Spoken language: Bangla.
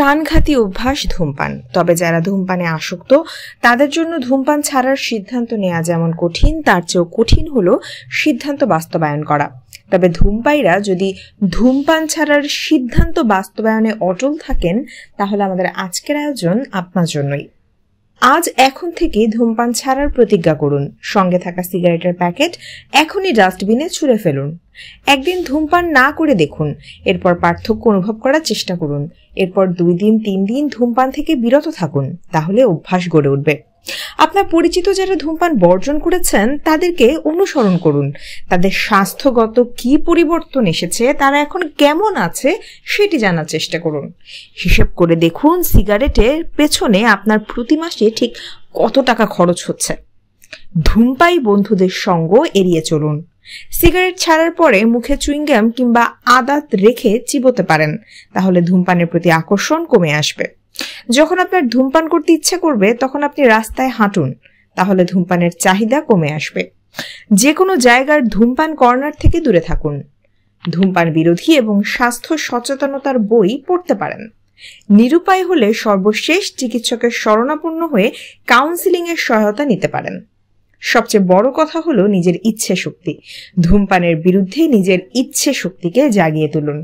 প্রাণঘাতী অভ্যাস ধূমপান। তবে যারা ধূমপানে আসক্ত তাদের জন্য ধূমপান ছাড়ার সিদ্ধান্ত নেওয়া যেমন কঠিন, তার চেয়েও কঠিন হলো সিদ্ধান্ত বাস্তবায়ন করা। তবে ধূমপায়ীরা যদি ধূমপান ছাড়ার সিদ্ধান্ত বাস্তবায়নে অটল থাকেন, তাহলে আমাদের আজকের আয়োজন আপনার জন্যই। আজ এখন থেকে ধূমপান ছাড়ার প্রতিজ্ঞা করুন। সঙ্গে থাকা সিগারেটের প্যাকেট এখনই ডাস্টবিনে ছুঁড়ে ফেলুন। একদিন ধূমপান না করে দেখুন, এরপর পার্থক্য অনুভব করার চেষ্টা করুন। এরপর 2 দিন 3 দিন ধূমপান থেকে বিরত থাকুন, তাহলে অভ্যাস গড়ে উঠবে। আপনার পরিচিত যারা ধূমপান বর্জন করেছেন তাদেরকে অনুসরণ করুন। তাদের স্বাস্থ্যগত কি পরিবর্তন এসেছে, তারা এখন কেমন আছে সেটি জানার চেষ্টা করুন। হিসেব করে দেখুন সিগারেটের পেছনে আপনার প্রতি মাসে ঠিক কত টাকা খরচ হচ্ছে। ধূমপায়ী বন্ধুদের সঙ্গ এড়িয়ে চলুন। সিগারেট ছাড়ার পরে মুখে চুইংগাম কিংবা আদাত রেখে চিবোতে পারেন, তাহলে ধূমপানের প্রতি আকর্ষণ কমে আসবে। যখন আপনার ধূমপান করতে ইচ্ছে করবে তখন আপনি রাস্তায় হাঁটুন, তাহলে ধূমপানের চাহিদা কমে আসবে। যে কোনো জায়গার ধূমপান কর্নার থেকে দূরে থাকুন। ধূমপান বিরোধী এবং স্বাস্থ্য সচেতনতার বই পড়তে পারেন। নিরুপায় হলে সর্বশেষ চিকিৎসকের শরণাপন্ন হয়ে কাউন্সিলিং এর সহায়তা নিতে পারেন। সবচেয়ে বড় কথা হলো নিজের ইচ্ছে শক্তি। ধূমপানের বিরুদ্ধে নিজের ইচ্ছে শক্তিকে জাগিয়ে তুলুন।